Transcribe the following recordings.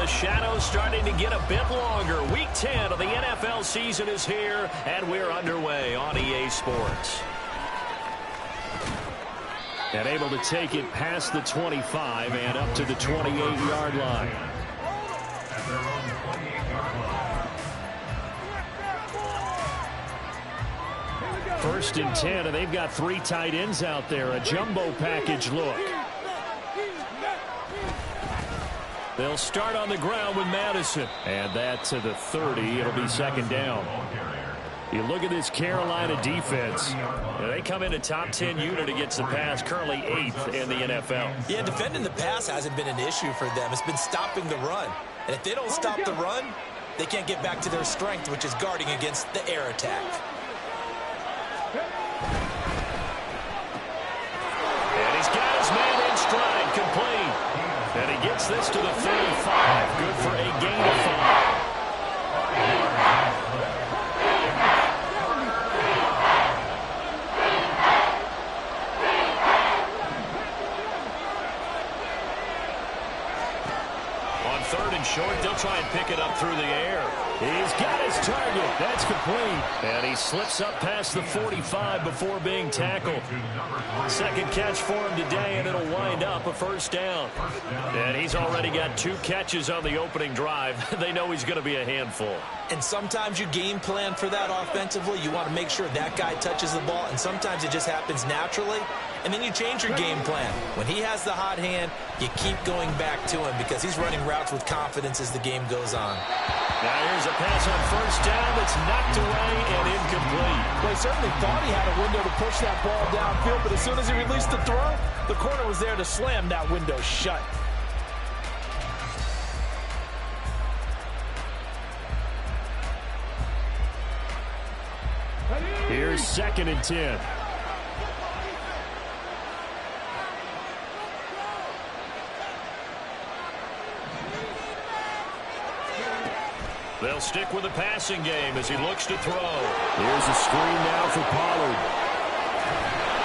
the shadows starting to get a bit longer. Week 10 of the NFL season is here, and we're underway on EA Sports. And able to take it past the 25 and up to the 28-yard line. First and 10, and they've got 3 tight ends out there. A jumbo package look. They'll start on the ground with Madison. And that to the 30. It'll be second down. You look at this Carolina defense. They come in a top 10 unit against the pass, currently 8th in the NFL. Yeah, defending the pass hasn't been an issue for them. It's been stopping the run. And if they don't stop the run, they can't get back to their strength, which is guarding against the air attack. And he's got his man in stride, complete. And he gets this to the 35. Good for a gain of 5. On third and short, they'll try and pick it up through the air. He's got his target. That's complete. And he slips up past the 45 before being tackled. Second catch for him today, and it'll wind up a first down. And he's already got 2 catches on the opening drive. They know he's going to be a handful. And sometimes you game plan for that offensively. You want to make sure that guy touches the ball, and sometimes it just happens naturally. And then you change your game plan. When he has the hot hand, you keep going back to him because he's running routes with confidence as the game goes on. Now here's a pass on first down that's knocked away and incomplete. Well, he certainly thought he had a window to push that ball downfield, but as soon as he released the throw, the corner was there to slam that window shut. Here's second and 10. They'll stick with the passing game as he looks to throw. Here's a screen now for Pollard.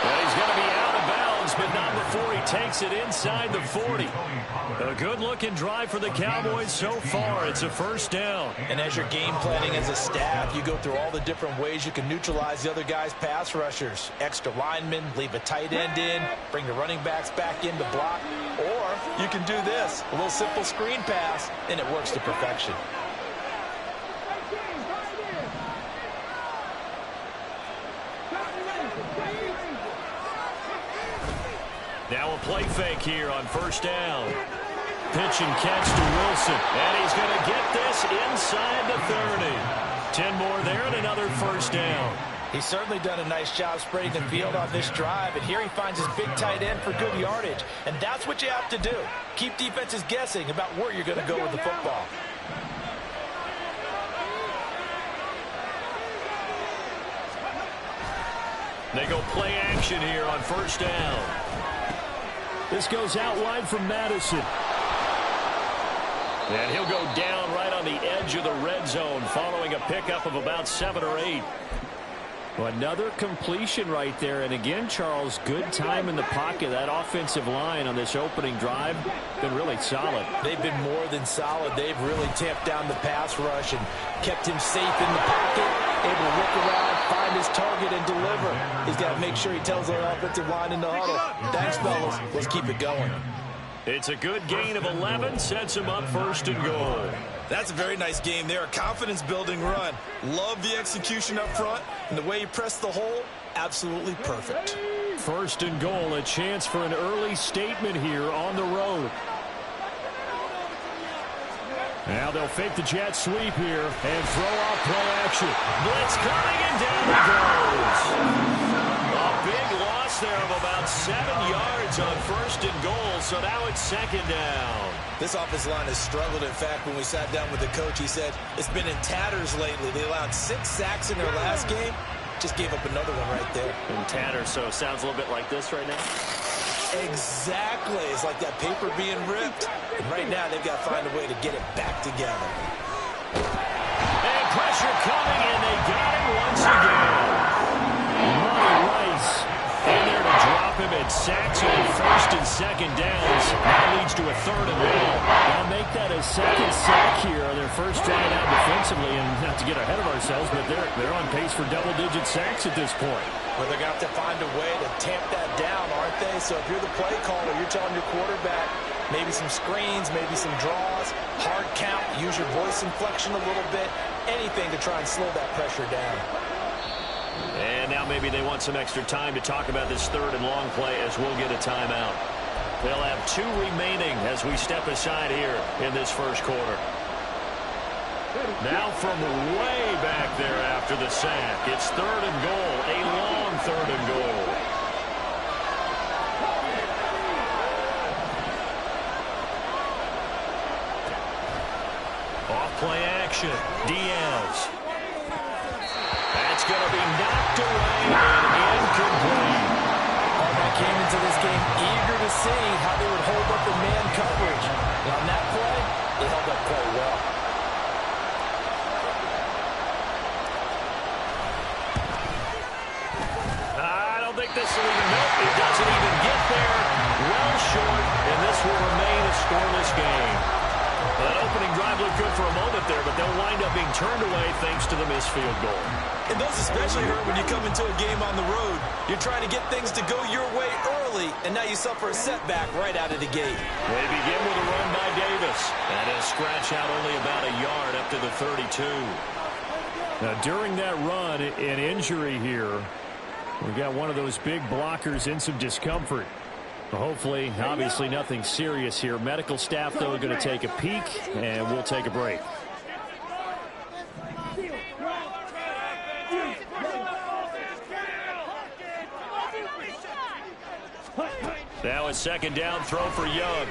And he's going to be out of bounds, but not before he takes it inside the 40. A good-looking drive for the Cowboys so far. It's a first down. And as you're game planning as a staff, you go through all the different ways you can neutralize the other guy's pass rushers. Extra linemen, leave a tight end in, bring the running backs back in to block. Or you can do this, a little simple screen pass, and it works to perfection. Now a play fake here on first down. Pitch and catch to Wilson. And he's going to get this inside the 30. 10 more there and another first down. He's certainly done a nice job spreading the field on this drive. And here he finds his big tight end for good yardage. And that's what you have to do. Keep defenses guessing about where you're going to go with the football. They go play action here on first down. This goes out wide from Madison. And he'll go down right on the edge of the red zone following a pickup of about 7 or 8. Well, another completion right there. And again, Charles, good time in the pocket. That offensive line on this opening drive been really solid. They've been more than solid. They've really tamped down the pass rush and kept him safe in the pocket, able to look around, find his target, and deliver. He's got to make sure he tells the offensive line in the huddle, thanks, fellas. Let's keep it going. It's a good gain of 11, sets him up first and goal. That's a very nice game there, a confidence-building run. Love the execution up front, and the way he pressed the hole, absolutely perfect. First and goal, a chance for an early statement here on the road. Now they'll fake the jet sweep here and throw off play action. Blitz coming and down he goes. A big loss there of about 7 yards on first and goal, so now it's second down. This offensive line has struggled. In fact, when we sat down with the coach, he said it's been in tatters lately. They allowed 6 sacks in their last game. Just gave up another one right there. In tatters, so it sounds a little bit like this right now. Exactly. It's like that paper being ripped. And right now, they've got to find a way to get it back together. And pressure coming, and they got him once again. Money Rice in there to drop him at sacks on first and second downs. That leads to a third and long. Down to make that a second sack here on their first drive out defensively, and not to get ahead of ourselves, but they're on pace for double-digit sacks at this point. Well, they're going to have to find a way to tamp that down, aren't they? So if you're the play caller, you're telling your quarterback maybe some screens, maybe some draws, hard count, use your voice inflection a little bit, anything to try and slow that pressure down. And now maybe they want some extra time to talk about this third and long play as we'll get a timeout. They'll have 2 remaining as we step aside here in this first quarter. Now from way back there after the sack, it's 3rd and goal, a long 3rd and goal. Off play action, Diaz. That's going to be knocked away and incomplete. Harbaugh came into this game eager to see how they would hold up in man coverage. And on that play, they held up quite well. I don't think this will even help. It doesn't even get there. Well short, and this will remain a scoreless game. That opening drive looked good for a moment there, but they'll wind up being turned away thanks to the missed field goal. And those especially hurt when you come into a game on the road. You're trying to get things to go your way early, and now you suffer a setback right out of the gate. They begin with a run by Davis. And he'll scratch out only about a yard up to the 32. Now, during that run, an injury here. We've got one of those big blockers in some discomfort. Hopefully, obviously nothing serious here. Medical staff, though, are going to take a peek, and we'll take a break. Now a 2nd down throw for Young.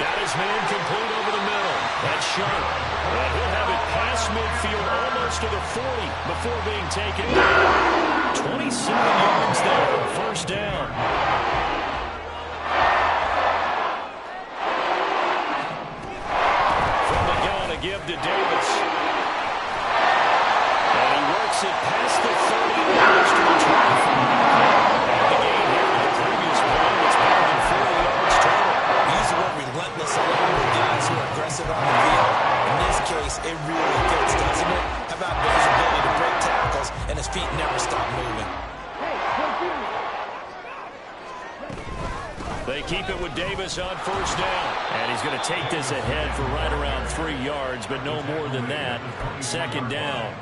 Got his man complete over the middle. That's Sharp. And he'll have it past midfield almost to the 40 before being taken down. 27 yards there, 1st down. From the gun, a give to Davis. And he works it past the 30 yards to the 25. And the game here in the previous play was better than 40 yards total. Use the word relentless along with guys who are aggressive on the field. In this case, it really fits, doesn't it? How about his ability to break tackles and his feet never stop moving? They keep it with Davis on 1st down. And he's going to take this ahead for right around 3 yards, but no more than that. 2nd down.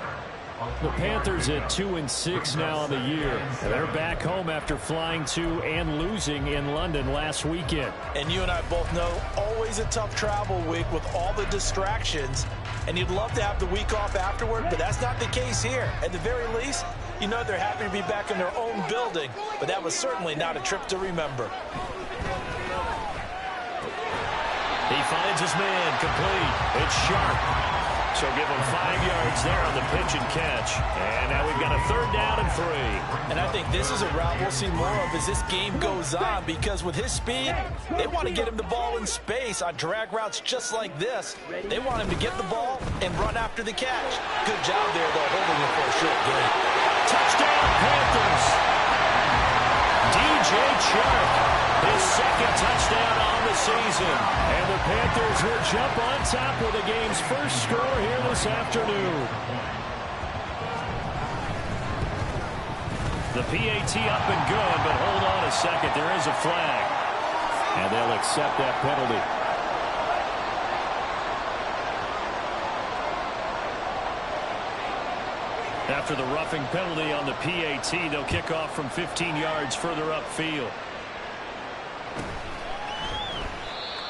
The Panthers at 2-6 now on the year. They're back home after flying to and losing in London last weekend. And you and I both know, always a tough travel week with all the distractions. And you'd love to have the week off afterward, but that's not the case here. At the very least, you know they're happy to be back in their own building, but that was certainly not a trip to remember. He finds his man complete. It's Sharp. So give him 5 yards there on the pitch and catch. And now we've got a 3rd down and 3. And I think this is a route we'll see more of as this game goes on, because with his speed, they want to get him the ball in space on drag routes just like this. They want him to get the ball and run after the catch. Good job there, though, holding him for a short gain. Touchdown, Panthers. DJ Chark. His 2nd touchdown on the season. And the Panthers will jump on top with the game's first score here this afternoon. The PAT up and good, but hold on a second. There is a flag. And they'll accept that penalty. After the roughing penalty on the PAT, they'll kick off from 15 yards further upfield.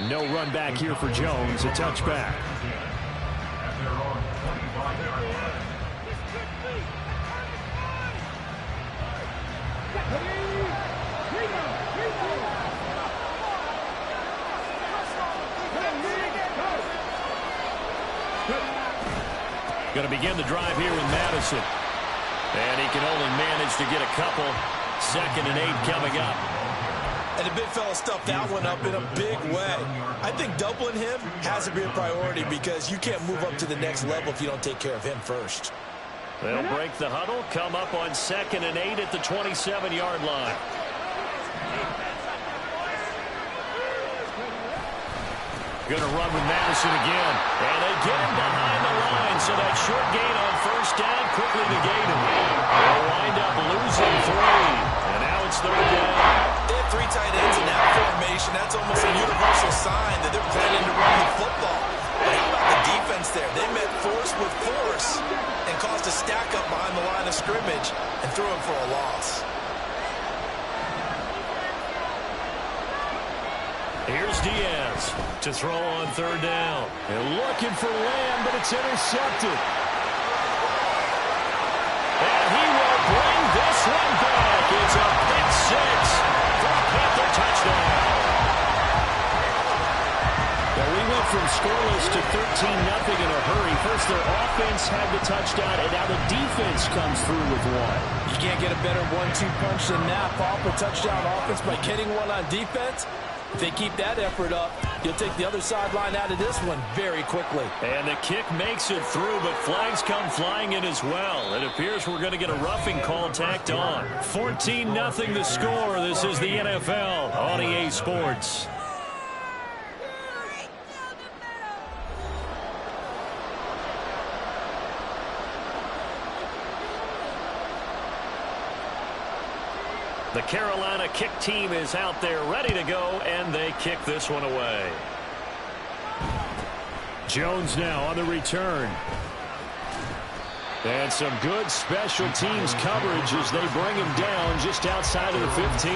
No run back here for Jones, a touchback. Going to begin the drive here with Madison. And he can only manage to get a couple. 2nd and 8 coming up. And the big fella stuffed that one up in a big way. I think doubling him has to be a priority, because you can't move up to the next level if you don't take care of him first. They'll break the huddle, come up on 2nd and 8 at the 27-yard line. Going to run with Madison again. And they get him behind the line, so that short gain on first down quickly negated. They'll wind up losing 3. And now it's third down. They have 3 tight ends in that formation. That's almost a universal sign that they're planning to run the football. But how about the defense there? They met force with force and caused a stack up behind the line of scrimmage and threw him for a loss. Here's Diaz to throw on third down. And looking for Lamb, but it's intercepted. And he will bring this one back. It's a pick 6 for a Panther touchdown. Now we went from scoreless to 13-0 in a hurry. First their offense had the touchdown, and now the defense comes through with one. You can't get a better 1-2 punch than that. Pop a touchdown offense by getting one on defense. If they keep that effort up, you'll take the other sideline out of this one very quickly. And the kick makes it through, but flags come flying in as well. It appears we're going to get a roughing call tacked on. 14-0 the score. This is the NFL on EA Sports. The Carolina kick team is out there ready to go, and they kick this one away. Jones now on the return. And some good special teams coverage as they bring him down just outside of the 15.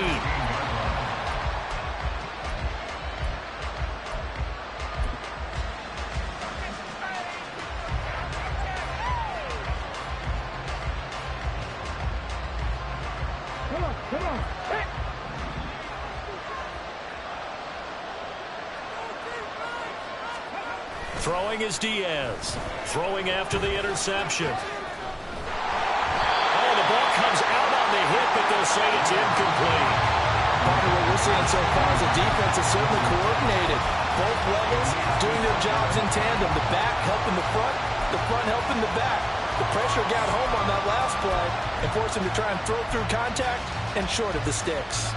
Throwing is Diaz. Throwing after the interception. Oh, the ball comes out on the hit, but they'll say it's incomplete. Part of what we're seeing so far is the defense is certainly coordinated. Both levels doing their jobs in tandem. The back helping the front helping the back. The pressure got home on that last play and forced him to try and throw through contact and short of the sticks.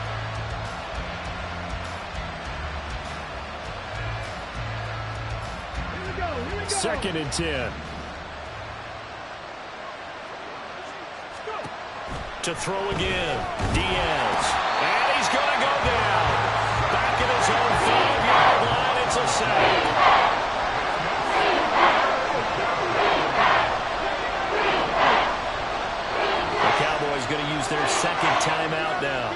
Second and 10. To throw again. Diaz. And he's going to go down. Back at his own 5-yard line. It's a sack. The Cowboys going to use their second timeout now.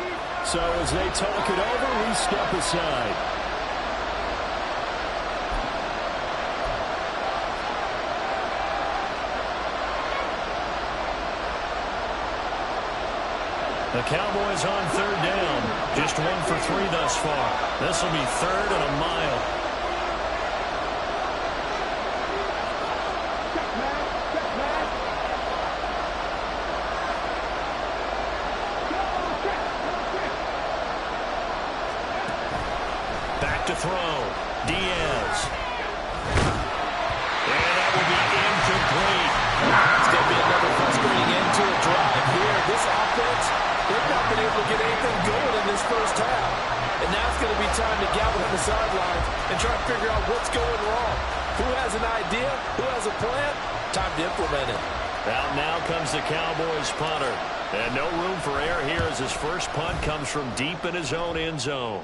So as they talk it over, we step aside. The Cowboys on third down. Just 1 for 3 thus far. This will be third and a mile. Back to throw. Diaz. And that will be incomplete. It's going to be another frustrating end to a drive here. This offense, they've not been able to get anything going in this first half. And now it's going to be time to gather on the sidelines and try to figure out what's going wrong. Who has an idea? Who has a plan? Time to implement it. Out now comes the Cowboys punter. And no room for error here as his first punt comes from deep in his own end zone.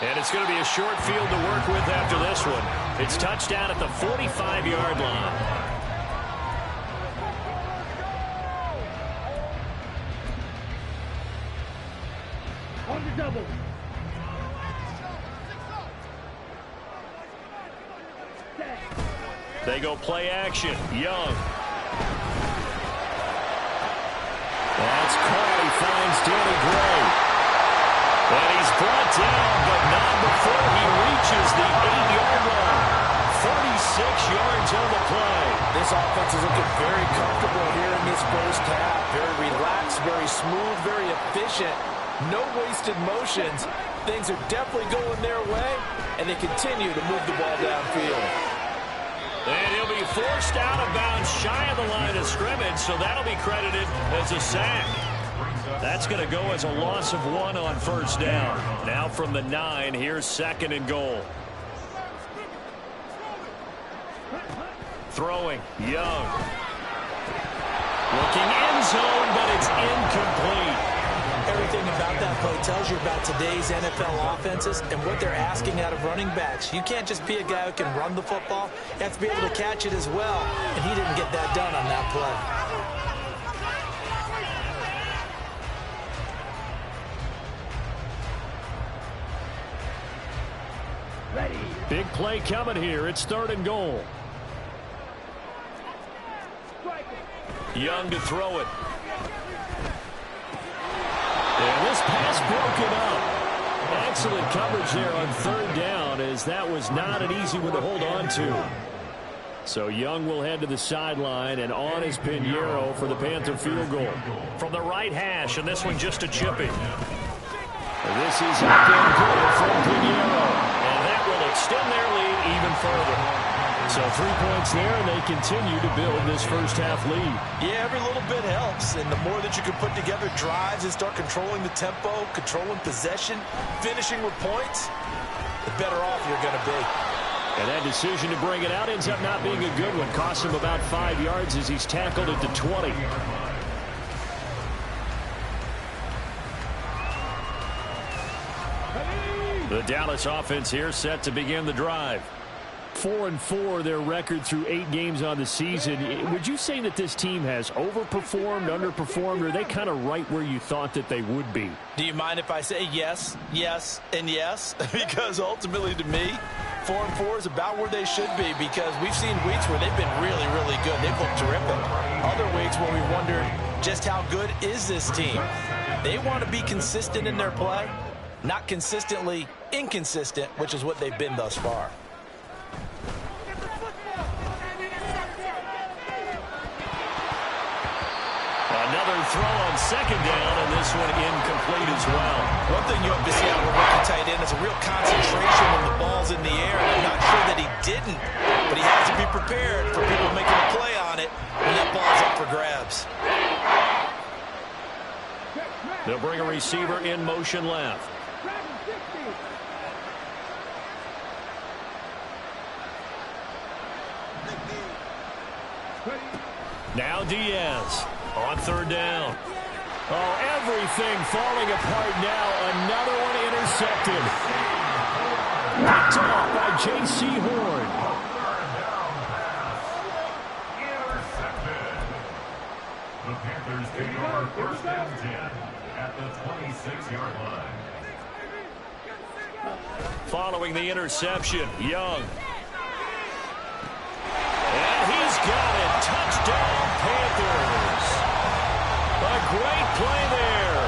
And it's going to be a short field to work with after this one. It's touchdown at the 45-yard line. Double. They go play action. Young. That's caught. He finds Danny Gray. And he's brought down, but not before he reaches the 8-yard line. 36 yards on the play. This offense is looking very comfortable here in this first half. Very relaxed, very smooth, very efficient. No wasted motions. Things are definitely going their way, and they continue to move the ball downfield. And he'll be forced out of bounds shy of the line of scrimmage, so that'll be credited as a sack. That's going to go as a loss of 1 on first down. Now from the 9, here's 2nd and goal. Throwing, Young. Looking end zone, but it's incomplete. Everything about that play tells you about today's NFL offenses and what they're asking out of running backs. You can't just be a guy who can run the football. You have to be able to catch it as well, and he didn't get that done on that play. Big play coming here. It's 3rd and goal. Young to throw it. And this pass broken up. Excellent coverage there on 3rd down, as that was not an easy one to hold on to. So Young will head to the sideline, and on is Pinheiro for the Panther field goal. From the right hash, and this one just a chipping. This is up and good from Pinheiro. Extend their lead even further. So 3 points there, and they continue to build this first-half lead. Yeah, every little bit helps, and the more that you can put together drives and start controlling the tempo, controlling possession, finishing with points, the better off you're going to be. And that decision to bring it out ends up not being a good one. Cost him about 5 yards as he's tackled at the 20. The Dallas offense here set to begin the drive. 4-4 their record through 8 games on the season. Would you say that this team has overperformed, underperformed, or are they kind of right where you thought that they would be? Do you mind if I say yes, yes, and yes? Because ultimately to me, 4-4 is about where they should be, because we've seen weeks where they've been really, really good. They've looked terrific. Other weeks where we wondered just how good is this team. They want to be consistent in their play. Not consistently inconsistent, which is what they've been thus far. Another throw on 2nd down, and this one incomplete as well. One thing you have to see out of a rookie tight end is a real concentration when the ball's in the air. And I'm not sure that he didn't, but he has to be prepared for people making a play on it when that ball's up for grabs. They'll bring a receiver in motion left. Now Diaz on 3rd down. Oh, everything falling apart now. Another one intercepted. Picked off by J.C. Horn. Intercepted. The Panthers take over 1st and 10 at the 26-yard line. Following the interception, Young. And he's got it. Touchdown, Panthers. A great play there.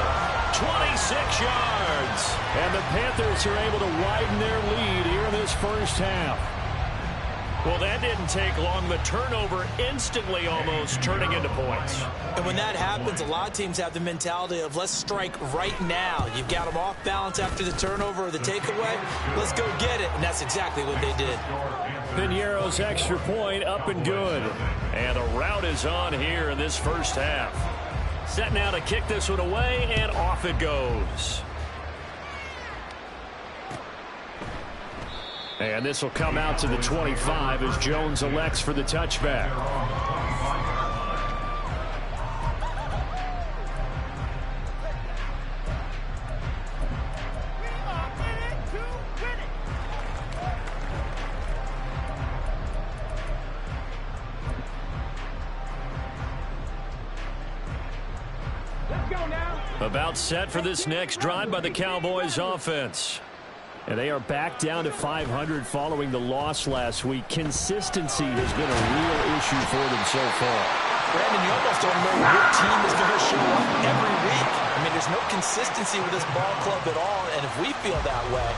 26 yards. And the Panthers are able to widen their lead here in this first half. Well, that didn't take long. The turnover instantly almost turning into points. And when that happens, a lot of teams have the mentality of let's strike right now. You've got them off balance after the turnover or the takeaway. Let's go get it. And that's exactly what they did. Pinheiro's extra point up and good. And the route is on here in this first half. Set now to kick this one away, and off it goes. And this will come out to the 25 as Jones elects for the touchback. About set for this next drive by the Cowboys offense. And they are back down to 500 following the loss last week. Consistency has been a real issue for them so far. Brandon, you almost don't know what team is going to show up every week. I mean, there's no consistency with this ball club at all, and if we feel that way,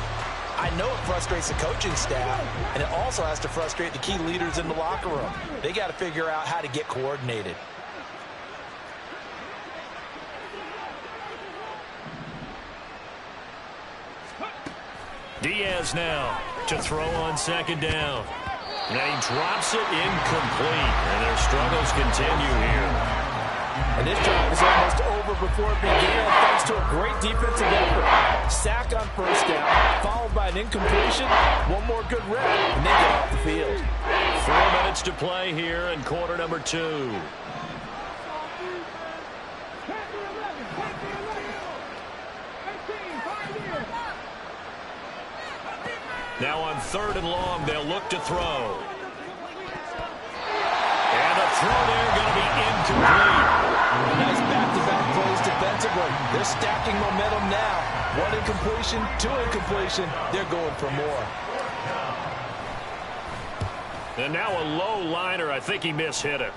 I know it frustrates the coaching staff, and it also has to frustrate the key leaders in the locker room. They got to figure out how to get coordinated. Diaz now to throw on 2nd down. And he drops it incomplete. And their struggles continue here. And this drive is almost over over before it began thanks to a great defensive effort. Sack on first down, followed by an incompletion. One more good rep, and they get off the field. 4 minutes to play here in quarter number 2. Now on 3rd and long, they'll look to throw. And the throw there going to be incomplete. Nice back-to-back plays defensively. They're stacking momentum now. 1 incompletion, 2 incompletion. They're going for more. And now a low liner. I think he mishit it.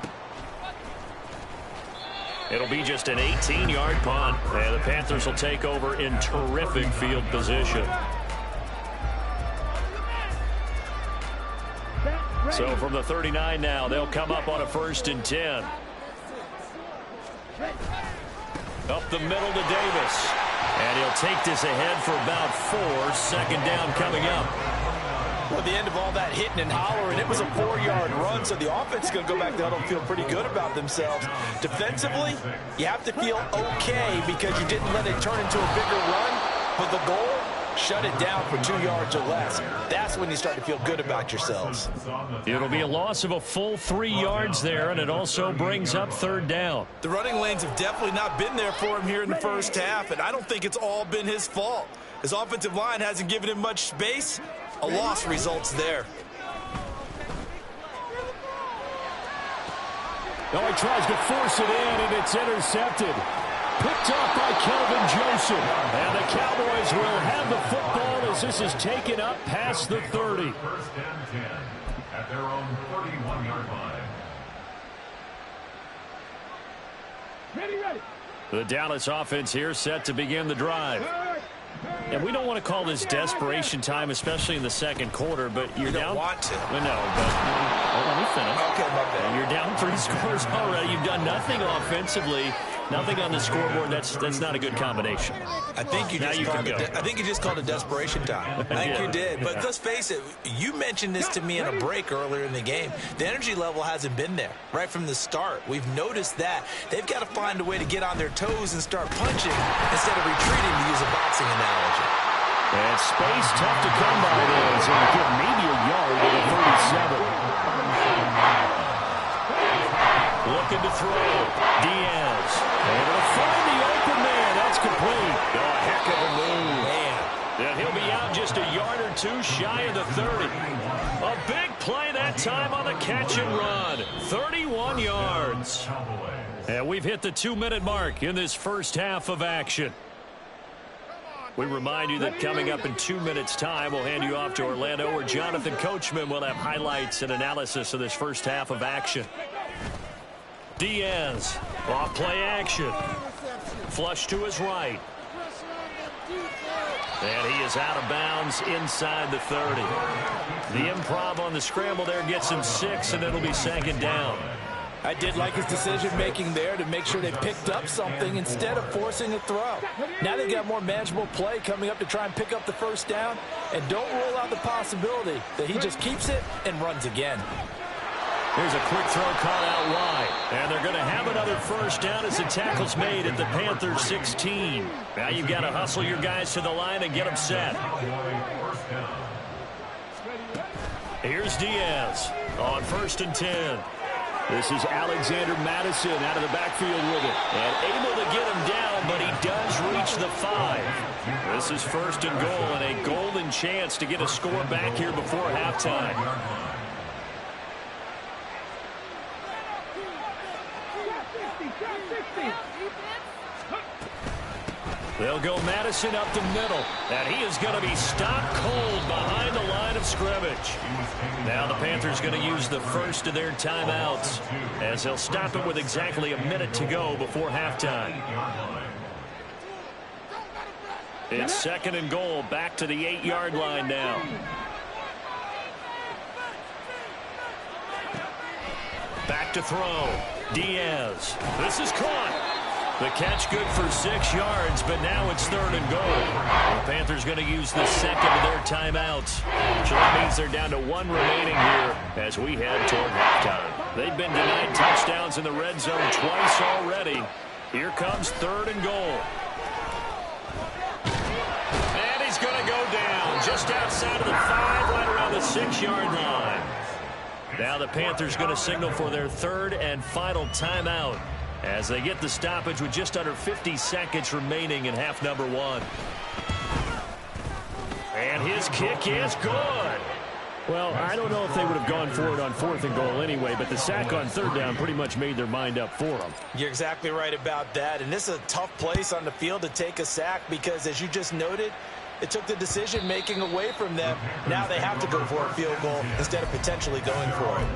It'll be just an 18-yard punt. And the Panthers will take over in terrific field position. So from the 39 now, they'll come up on a 1st and 10. Up the middle to Davis. And he'll take this ahead for about 4. 2nd down coming up. Well, the end of all that hitting and hollering, it was a 4-yard run, so the offense is going to go back to the huddle and feel pretty good about themselves. Defensively, you have to feel okay because you didn't let it turn into a bigger run, but the goal, shut it down for 2 yards or less. That's when you start to feel good about yourselves. It'll be a loss of a full 3 yards there, and it also brings up 3rd down. The running lanes have definitely not been there for him here in the first half, and I don't think it's all been his fault. His offensive line hasn't given him much space. A loss results there. Oh, he tries to force it in, and it's intercepted. Picked off by Kelvin Joseph. And the Cowboys will have the football as this is taken up past the 30. 1st and 10 at their own 31-yard line. Ready. The Dallas offense here set to begin the drive. And we don't want to call this desperation time, especially in the 2nd quarter, but you're down. You don't want to. Well, no, but let me finish. Okay, my bad. You're down 3 scores already. You've done nothing offensively, nothing on the scoreboard. That's not a good combination. I think you just called it desperation time. I think you did. But let's face it, you mentioned this to me in a break earlier in the game. The energy level hasn't been there right from the start. We've noticed that. They've got to find a way to get on their toes and start punching instead of retreating, to use a boxing analogy. And space tough to come by there. So you get maybe a yard with a 37. Looking to throw. Diaz. Able to find the open man. That's complete. Oh, heck of a move. Man. And he'll be out just a yard or 2 shy of the 30. A big play that time on the catch and run. 31 yards. And we've hit the 2-minute mark in this first half of action. We remind you that coming up in 2 minutes' time, we'll hand you off to Orlando, where Jonathan Coachman will have highlights and analysis of this first half of action. Diaz, off play action. Flush to his right. And he is out of bounds inside the 30. The improv on the scramble there gets him 6, and it'll be 2nd down. I did like his decision-making there to make sure they picked up something instead of forcing a throw. Now they've got more manageable play coming up to try and pick up the 1st down, and don't rule out the possibility that he just keeps it and runs again. Here's a quick throw caught out wide. And they're going to have another 1st down as the tackle's made at the Panthers 16. Now you've got to hustle your guys to the line and get them set. Here's Diaz on 1st and 10. This is Alexander Madison out of the backfield with it. And able to get him down, but he does reach the 5. This is 1st and goal, and a golden chance to get a score back here before halftime. They'll go Madison up the middle, and he is going to be stopped cold behind the line of scrimmage. Now the Panthers going to use the first of their timeouts, as they'll stop it with exactly a minute to go before halftime. It's 2nd and goal, back to the 8-yard line now. Back to throw. Diaz. This is caught. The catch good for 6 yards, but now it's 3rd and goal. The Panthers going to use the 2nd of their timeouts. So that means they're down to 1 remaining here as we head toward halftime. They've been denied touchdowns in the red zone twice already. Here comes 3rd and goal. And he's going to go down just outside of the 5, right around the 6-yard line. Now the Panthers going to signal for their 3rd and final timeout as they get the stoppage with just under 50 seconds remaining in half number 1. And his kick is good. Well, I don't know if they would have gone for it on 4th and goal anyway, but the sack on 3rd down pretty much made their mind up for them. You're exactly right about that, and this is a tough place on the field to take a sack because, as you just noted, it took the decision-making away from them. Now they have to go for a field goal instead of potentially going for it.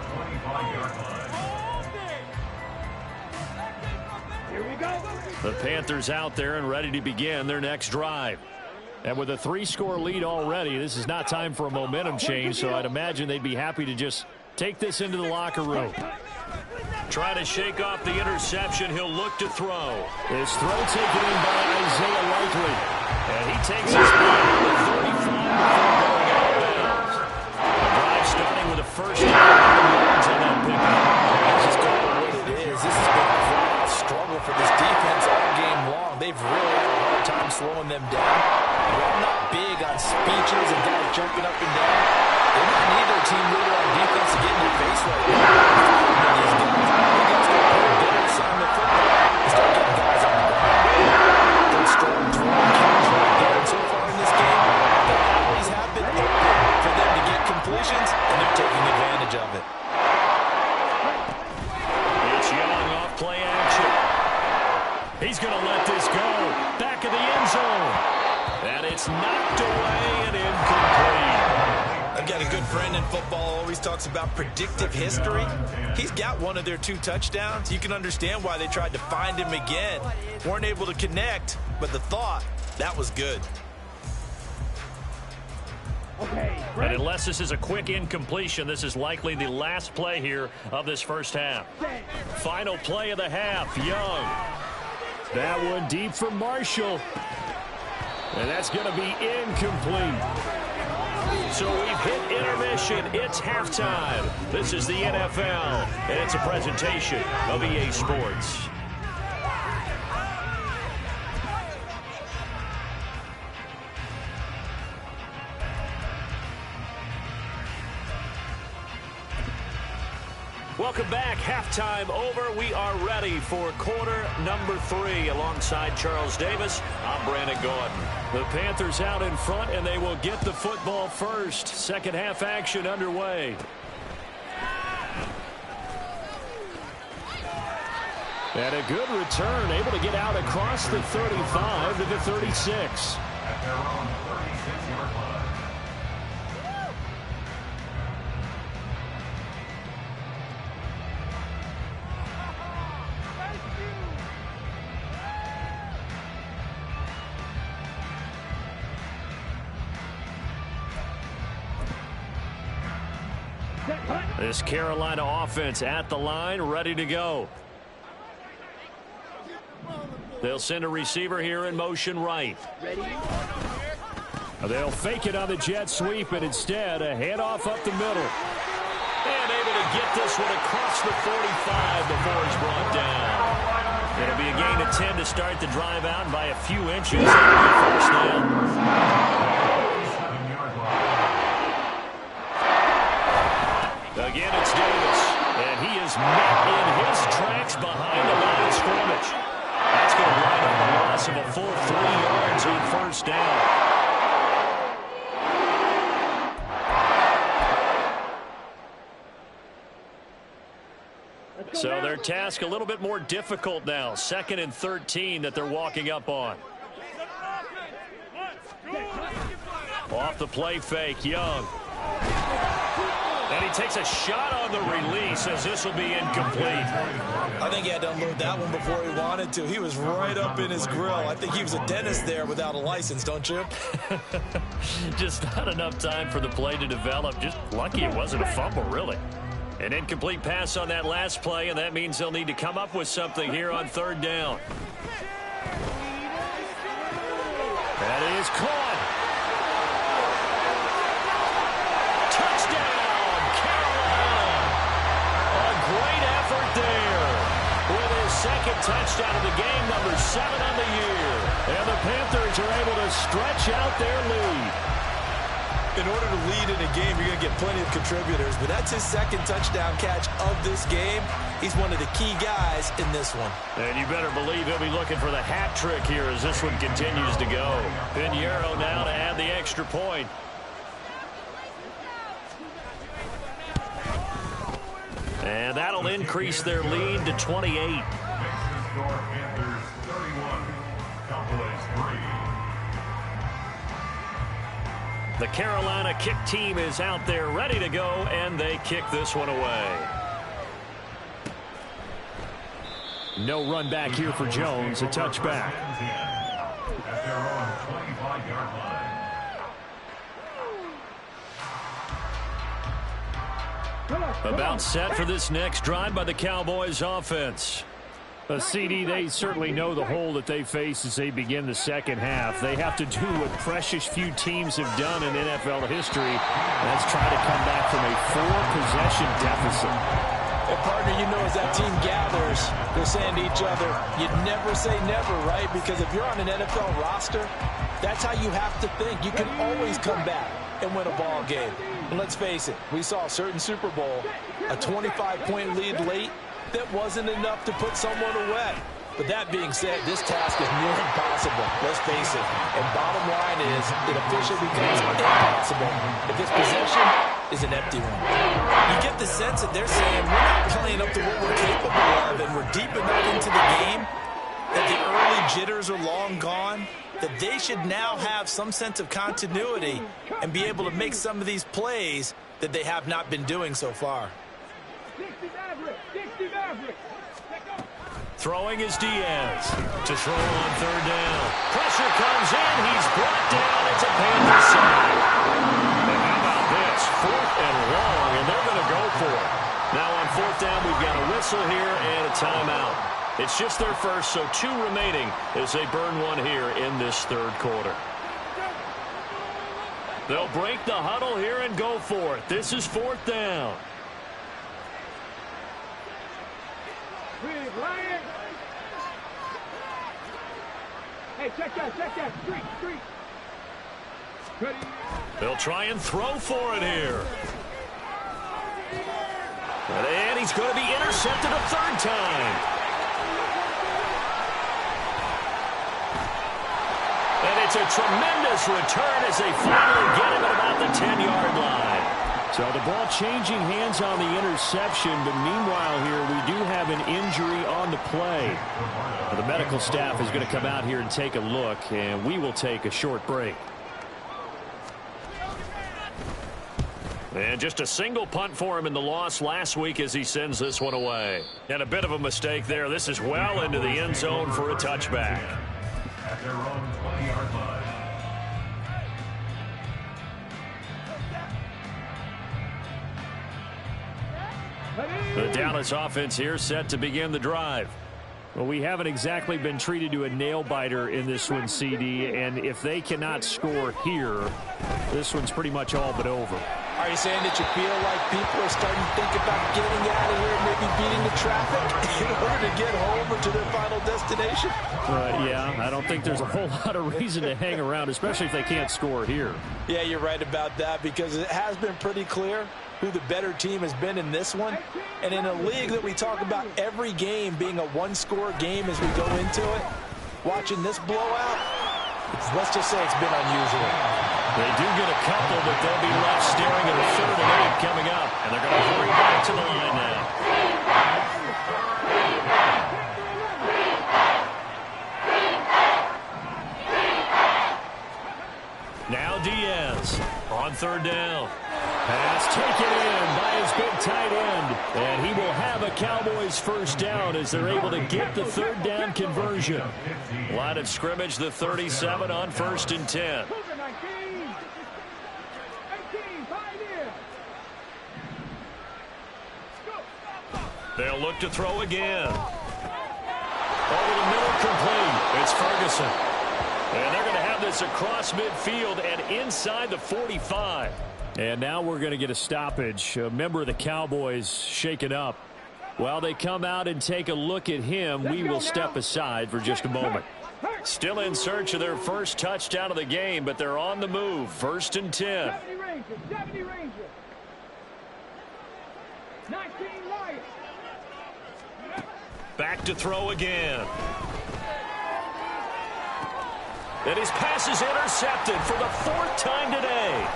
Here we go. The Panthers out there and ready to begin their next drive. And with a 3-score lead already, this is not time for a momentum change, so I'd imagine they'd be happy to just take this into the locker room. Trying to shake off the interception. He'll look to throw. His throw taken in by Isaiah Likely. And he takes his ball to the 35 before going out of bounds. The drive starting with a first down on that pickup. That's just what it is. This has been a flat-out struggle for this defense all game long. They've really had a hard time slowing them down. Well, I'm not big on speeches and guys jumping up and down. They might need their team leader on defense to get in your face right now. These guys, you guys got to put a better assignment football and start getting guys on the ground. Good strong throwing catch right there. And so far in this game, the alleys have been open for them to get completions, and they're taking advantage of it. It's Young off play action. He's going to let this go. Back of the end zone. And it's knocked away and incomplete. I've got a good friend in football, always talks about predictive history. He's got one of their 2 touchdowns. You can understand why they tried to find him again. Weren't able to connect, but the thought, that was good. And unless this is a quick incompletion, this is likely the last play here of this first half. Final play of the half, Young. That one deep for Marshall. And that's going to be incomplete. So we've hit intermission. It's halftime. This is the NFL, and it's a presentation of EA Sports. Welcome back. Halftime over. We are ready for quarter number 3 alongside Charles Davis. I'm Brandon Gordon. The Panthers out in front, and they will get the football first. Second half action underway. And a good return, able to get out across the 35 to the 36. At their own 36-yard line. This Carolina offense at the line, ready to go. They'll send a receiver here in motion right. They'll fake it on the jet sweep, and instead a handoff up the middle. And able to get this one across the 45 before he's brought down. It'll be a gain of 10 to start the drive out by a few inches. First down. Again, it's Davis, and he is met in his tracks behind the line of scrimmage. That's going to line up a loss of a full 3 yards on first down. So their task a little bit more difficult now. 2nd and 13 that they're walking up on. Off the play fake, Young. And he takes a shot on the release as this will be incomplete. I think he had to unload that one before he wanted to. He was right up in his grill. I think he was a dentist there without a license, don't you? Just not enough time for the play to develop. Just lucky it wasn't a fumble, really. An incomplete pass on that last play, and that means they'll need to come up with something here on 3rd down. That is caught. Great effort there with his 2nd touchdown of the game, number 7 on the year. And the Panthers are able to stretch out their lead. In order to lead in a game, you're going to get plenty of contributors, but that's his second touchdown catch of this game. He's one of the key guys in this one. And you better believe he'll be looking for the hat trick here as this one continues to go. Pinheiro now to add the extra point. And that'll increase their lead to 28. Panthers 31, Cowboys 3. The Carolina kick team is out there ready to go, and they kick this one away. No run back here for Jones, a touchback. At their own 25-yard line. About set for this next drive by the Cowboys offense. A CD, they certainly know the hole that they face as they begin the second half. They have to do what precious few teams have done in NFL history. That's try to come back from a 4-possession deficit. And partner, you know, as that team gathers, they're saying to each other, you never say never, right? Because if you're on an NFL roster, that's how you have to think. You can always come back and win a ball game. And let's face it, we saw a certain Super Bowl, a 25-point lead late, that wasn't enough to put someone away. But that being said, this task is near impossible. Let's face it. And bottom line is, it officially becomes impossible if this possession is an empty one. You get the sense that they're saying we're not playing up to what we're capable of, and we're deep enough into the game that the early jitters are long gone, that they should now have some sense of continuity and be able to make some of these plays that they have not been doing so far. Throwing is Diaz to throw on third down. Pressure comes in. He's brought down. It's a Panthers sack. And how about this? 4th and long, and they're going to go for it. Now on 4th down, we've got a whistle here and a timeout. It's just their first, so 2 remaining as they burn one here in this third quarter. They'll break the huddle here and go for it. This is 4th down. Hey, check that. Street. They'll try and throw for it here. And he's going to be intercepted a 3rd time. And it's a tremendous return as they finally get him at about the 10-yard line. So the ball changing hands on the interception, but meanwhile here we do have an injury on the play. The medical staff is going to come out here and take a look, and we will take a short break. And just a single punt for him in the loss last week as he sends this one away. And a bit of a mistake there. This is well into the end zone for a touchback. At their own 20-yard line. The Dallas offense here set to begin the drive. Well, we haven't exactly been treated to a nail-biter in this one, CD, and if they cannot score here, this one's pretty much all but over. Are you saying that you feel like people are starting to think about getting out of here, maybe beating the traffic in order to get home or to their final destination? Yeah, I don't think there's a whole lot of reason to hang around, especially if they can't score here. Yeah, you're right about that, because it has been pretty clear who the better team has been in this one. And in a league that we talk about every game being a one-score game as we go into it, watching this blowout, let's just say it's been unusual. They do get a couple, but they'll be left staring at a 3rd and 8 coming up. And they're going to hurry back to the line now. Now Diaz on 3rd down. Pass taken in by his big tight end. And he will have a Cowboys 1st down as they're able to get the 3rd down conversion. Line of scrimmage, the 37 on 1st and 10. They'll look to throw again. Over the middle, complete. It's Ferguson. And they're going to have this across midfield and inside the 45. And now we're going to get a stoppage. A member of the Cowboys shaken up. While they come out and take a look at him, we will step aside for just a moment. Still in search of their first touchdown of the game, but they're on the move. 1st and 10. 70 Rangers. 19 Lions. Back to throw again. And his pass is intercepted for the 4th time today.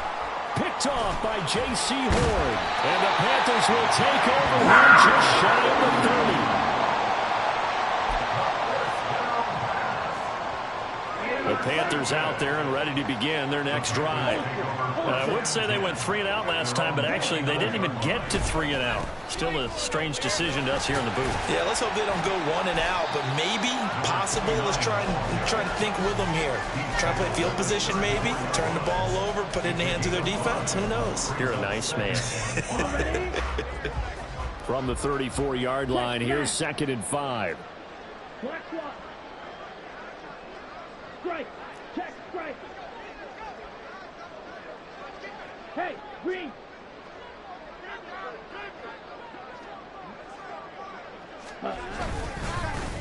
Picked off by J.C. Horn. And the Panthers will take over here just shy of the 30. The Panthers out there and ready to begin their next drive. I would say they went 3 and out last time, but actually they didn't even get to 3 and out. Still a strange decision to us here in the booth. Yeah, let's hope they don't go 1 and out, but maybe, possibly, let's try and think with them here. Try to play field position maybe, turn the ball over, put it in the hands of their defense. Who knows? You're a nice man. From the 34-yard line, here's 2nd and 5. Strike. Check. Strike. Hey, green.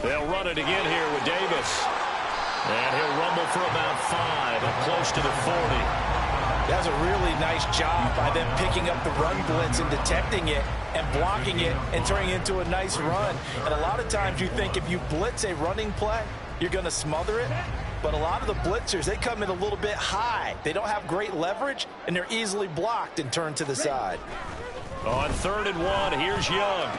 They'll run it again here with Davis. And he'll rumble for about 5 up close to the 40. That's a really nice job by them picking up the run blitz and detecting it and blocking it and turning it into a nice run. And a lot of times you think if you blitz a running play, you're going to smother it. But a lot of the blitzers, they come in a little bit high. They don't have great leverage, and they're easily blocked and turned to the side. On 3rd and 1, here's Young.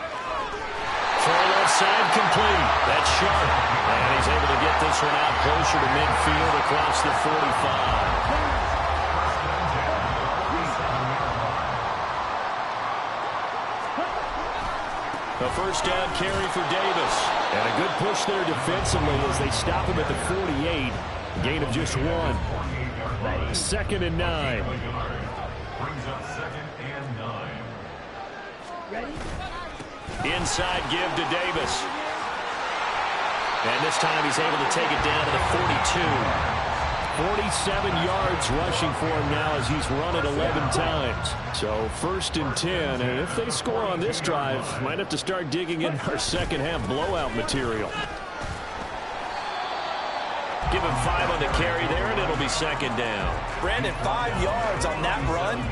Throw left side complete. That's sharp. And he's able to get this one out closer to midfield across the 45. A 1st down carry for Davis. And a good push there defensively as they stop him at the 48. Gain of just 1. 2nd and 9. Brings up 2nd and 9. Ready? Inside give to Davis. And this time he's able to take it down to the 42. 47 yards rushing for him now as he's run it 11 times. So 1st and 10, and if they score on this drive, might have to start digging in our second half blowout material. Give him 5 on the carry there, and it'll be 2nd down. Brandon, 5 yards on that run.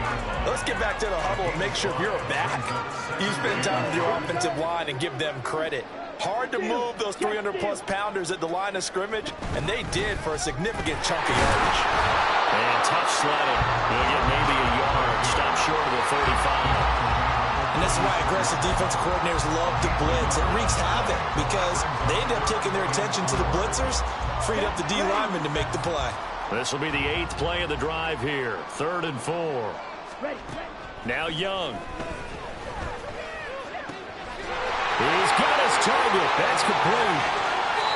Let's get back to the huddle and make sure if you're a back, you spend time with your offensive line and give them credit. Hard to move those 300-plus pounders at the line of scrimmage, and they did for a significant chunk of yardage. And tough sledding. He'll get maybe a yard. Stop short of the 35. And this is why aggressive defensive coordinators love to blitz. It wreaks havoc because they end up taking their attention to the blitzers, freed up the D lineman to make the play. This will be the 8th play of the drive here. 3rd and 4. Ready. Now Young. He's got his target. That's complete.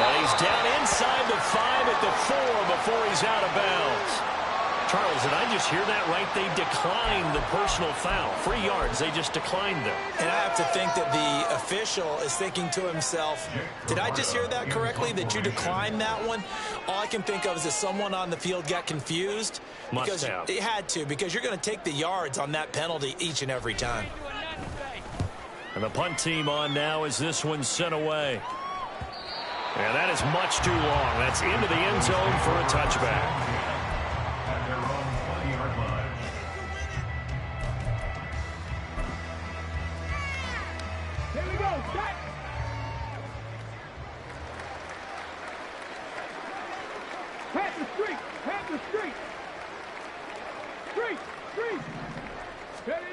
And he's down inside the 5 at the 4 before he's out of bounds. Charles, did I just hear that right? They declined the personal foul. 3 yards, they just declined them. And I have to think that the official is thinking to himself, did I just hear that correctly, that you declined that one? All I can think of is that someone on the field got confused. Must have. It had to, because you're going to take the yards on that penalty each and every time. And the punt team on now as this one's sent away. And that is much too long. That's into the end zone for a touchback. At their own 20-yard line. Here we go. Set. Panther street. Panther street. Street. Street. Ready.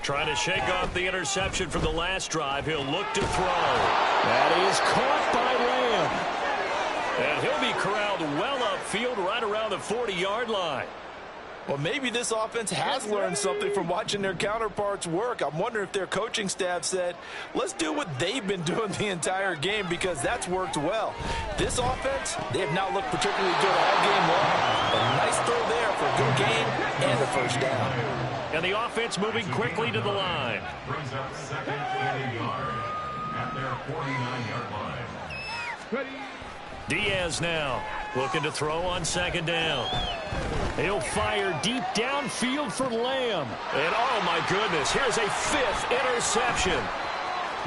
Trying to shake off the interception from the last drive. He'll look to throw. That is caught by Lamb. And he'll be corralled well upfield right around the 40-yard line. Well, maybe this offense has learned something from watching their counterparts work. I'm wondering if their coaching staff said, let's do what they've been doing the entire game, because that's worked well. This offense, they have not looked particularly good all game long. A nice throw there for a good game and a 1st down. And the offense moving quickly to the line. Brings up 2nd and a yard at their 49-yard line. Ready. Diaz now looking to throw on 2nd down. He'll fire deep downfield for Lamb. And oh my goodness, here's a 5th interception.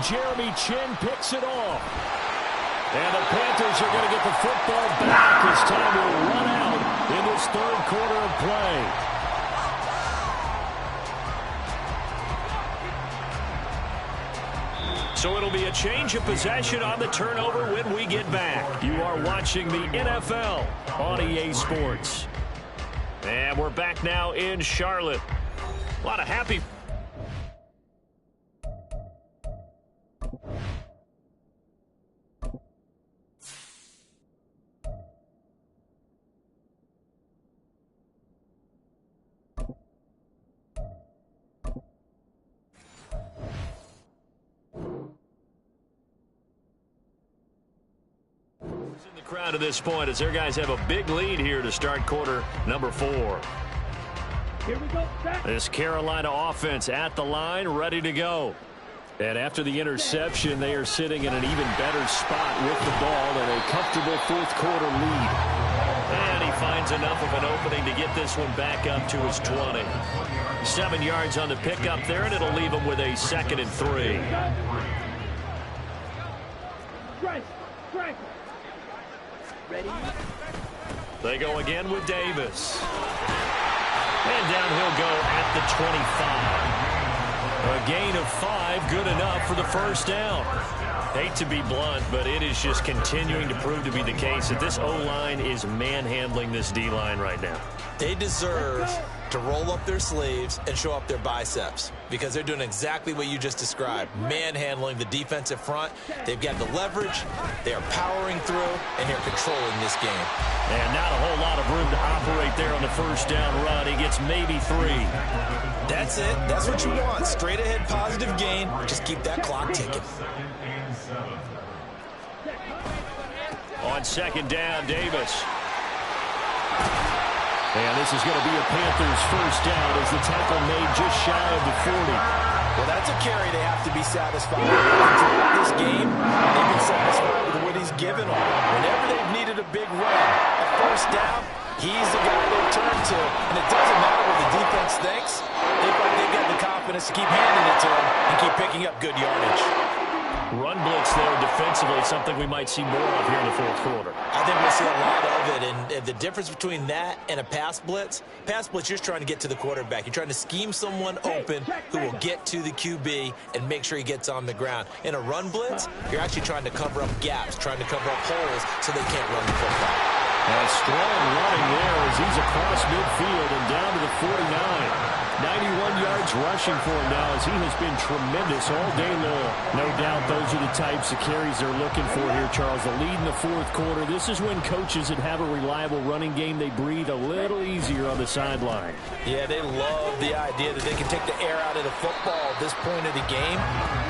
Jeremy Chin picks it off. And the Panthers are going to get the football back as time will run out in this third quarter of play. So it'll be a change of possession on the turnover when we get back. You are watching the NFL on EA Sports. And we're back now in Charlotte. A lot of happy... in the crowd at this point as their guys have a big lead here to start quarter number 4. Here we go. This Carolina offense at the line, ready to go. And after the interception, they are sitting in an even better spot with the ball and a comfortable fourth quarter lead. And he finds enough of an opening to get this one back up to his 20. 7 yards on the pickup there, and it'll leave him with a 2nd and 3. Strike. Ready? They go again with Davis. And down he'll go at the 25. A gain of 5, good enough for the first down. Hate to be blunt, but it is just continuing to prove to be the case that this O-line is manhandling this D-line right now. They deserve to roll up their sleeves and show up their biceps because they're doing exactly what you just described, manhandling the defensive front. They've got the leverage, they are powering through, and they're controlling this game. And not a whole lot of room to operate there on the first down run. He gets maybe 3. That's it. That's what you want. Straight ahead positive gain. Just keep that clock ticking. On second down, Davis. And this is going to be a Panthers first down as the tackle made just shy of the 40. Well, that's a carry they have to be satisfied with. Throughout this game, they've been satisfied with what he's given them. Whenever they've needed a big run, a first down, he's the guy they turn to. And it doesn't matter what the defense thinks. They've got the confidence to keep handing it to him and keep picking up good yardage. Run blitz there defensively, something we might see more of here in the fourth quarter. I think we'll see a lot of it, and the difference between that and a pass blitz, you're just trying to get to the quarterback. You're trying to scheme someone open who will get to the QB and make sure he gets on the ground. In a run blitz, you're actually trying to cover up gaps, trying to cover up holes so they can't run the football. And strong running there as he's across midfield and down to the 49. 91 yards rushing for him now as he has been tremendous all day long. No doubt those are the types of carries they're looking for here, Charles. The lead in the fourth quarter. This is when coaches that have a reliable running game, they breathe a little easier on the sideline. Yeah, they love the idea that they can take the air out of the football at this point of the game.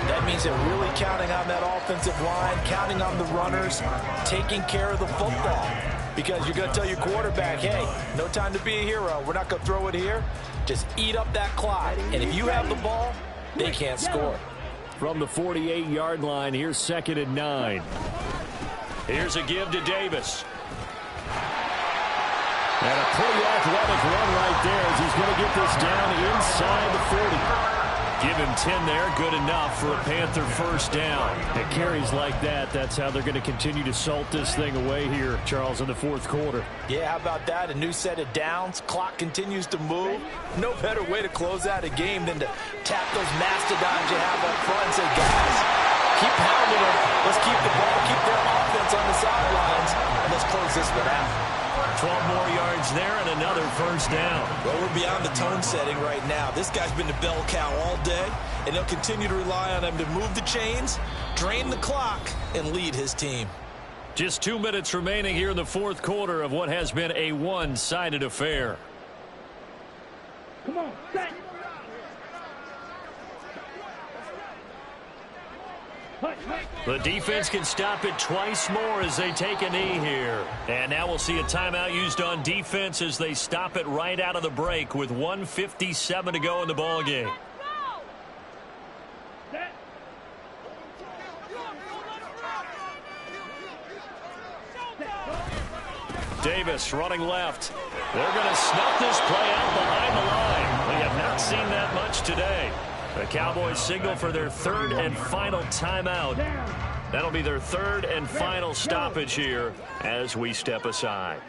That means they're really counting on that offensive line, counting on the runners, taking care of the football. Because you're going to tell your quarterback, hey, no time to be a hero. We're not going to throw it here. Just eat up that clock. And if you have the ball, they can't score. From the 48-yard line, here's 2nd and 9. Here's a give to Davis. And a pretty athletic run right there as he's going to get this down inside the 40. Give him 10 there, good enough for a Panther first down. At carries like that, that's how they're going to continue to salt this thing away here, Charles, in the fourth quarter. Yeah, how about that? A new set of downs. Clock continues to move. No better way to close out a game than to tap those mastodons you have up front and say, guys, keep pounding them. Let's keep the ball, keep their offense on the sidelines, and let's close this one out. 12 more yards there and another first down. Well, we're beyond the tone setting right now. This guy's been the bell cow all day, and they'll continue to rely on him to move the chains, drain the clock, and lead his team. Just 2 minutes remaining here in the fourth quarter of what has been a one-sided affair. Come on, set. The defense can stop it twice more as they take a knee here. And now we'll see a timeout used on defense as they stop it right out of the break with 1:57 to go in the ballgame. Davis running left. They're going to snuff this play out behind the line. We have not seen that much today. The Cowboys signal for their third and final timeout. That'll be their third and final stoppage here as we step aside.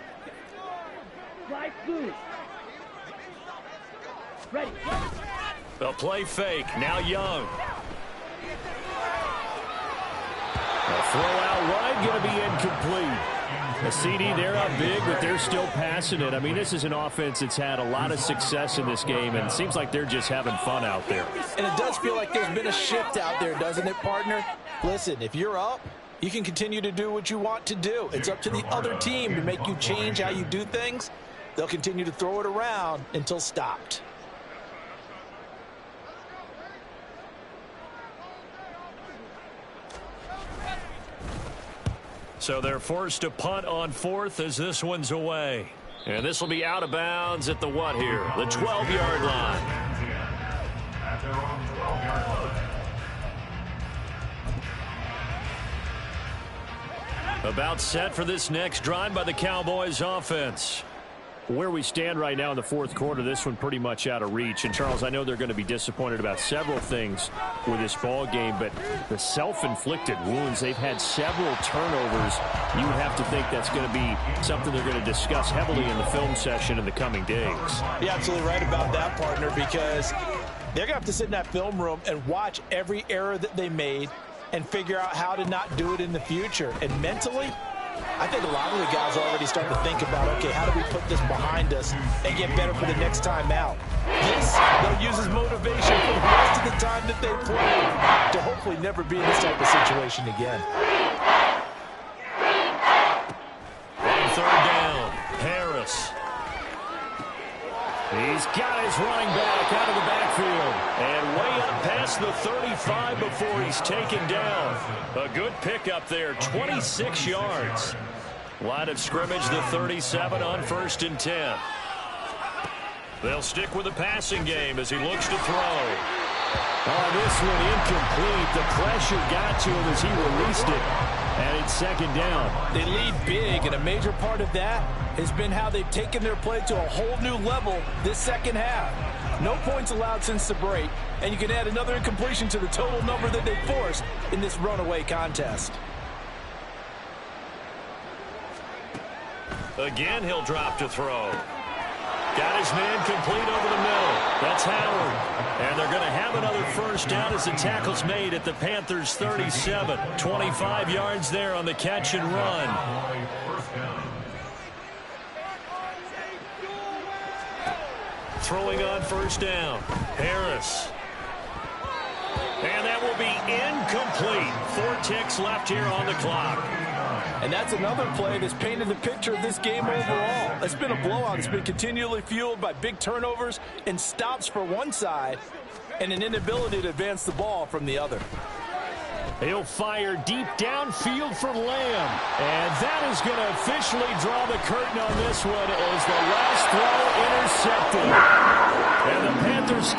They'll play fake. Now Young. A throw out wide, going to be incomplete. A CD, they're up big, but they're still passing it. I mean, this is an offense that's had a lot of success in this game, and it seems like they're just having fun out there. And it does feel like there's been a shift out there, doesn't it, partner? Listen, if you're up, you can continue to do what you want to do. It's up to the other team to make you change how you do things. They'll continue to throw it around until stopped. So they're forced to punt on fourth as this one's away. And this will be out of bounds at the what here? The 12-yard line. At their own 12-yard line. About set for this next drive by the Cowboys offense. Where we stand right now in the fourth quarter, this one pretty much out of reach. And, Charles, I know they're going to be disappointed about several things with this ball game, but the self-inflicted wounds, they've had several turnovers. You would have to think that's going to be something they're going to discuss heavily in the film session in the coming days. You're absolutely right about that, partner, because they're going to have to sit in that film room and watch every error that they made and figure out how to not do it in the future. And mentally, I think a lot of the guys are already starting to think about, okay, how do we put this behind us and get better for the next time out? This, they'll use as motivation for the rest of the time that they play to hopefully never be in this type of situation again. On third down, Harris. He's got his running back out of the backfield. And way up past the 35 before he's taken down. A good pickup there, 26 yards. Line of scrimmage, the 37 on 1st and 10. They'll stick with the passing game as he looks to throw. Oh, this one incomplete. The pressure got to him as he released it. And it's second down. They lead big, and a major part of that has been how they've taken their play to a whole new level this second half. No points allowed since the break, and you can add another incompletion to the total number that they forced in this runaway contest. Again, he'll drop to throw. Got his man complete over the middle. That's Howard. And they're going to have another first down as the tackle's made at the Panthers' 37. 25 yards there on the catch and run. Throwing on first down. Harris. And that will be incomplete. 4 ticks left here on the clock. And that's another play that's painted the picture of this game overall. It's been a blowout. It's been continually fueled by big turnovers and stops for one side and an inability to advance the ball from the other. He'll fire deep downfield for Lamb. And that is going to officially draw the curtain on this one as the last throw intercepted. And the Panthers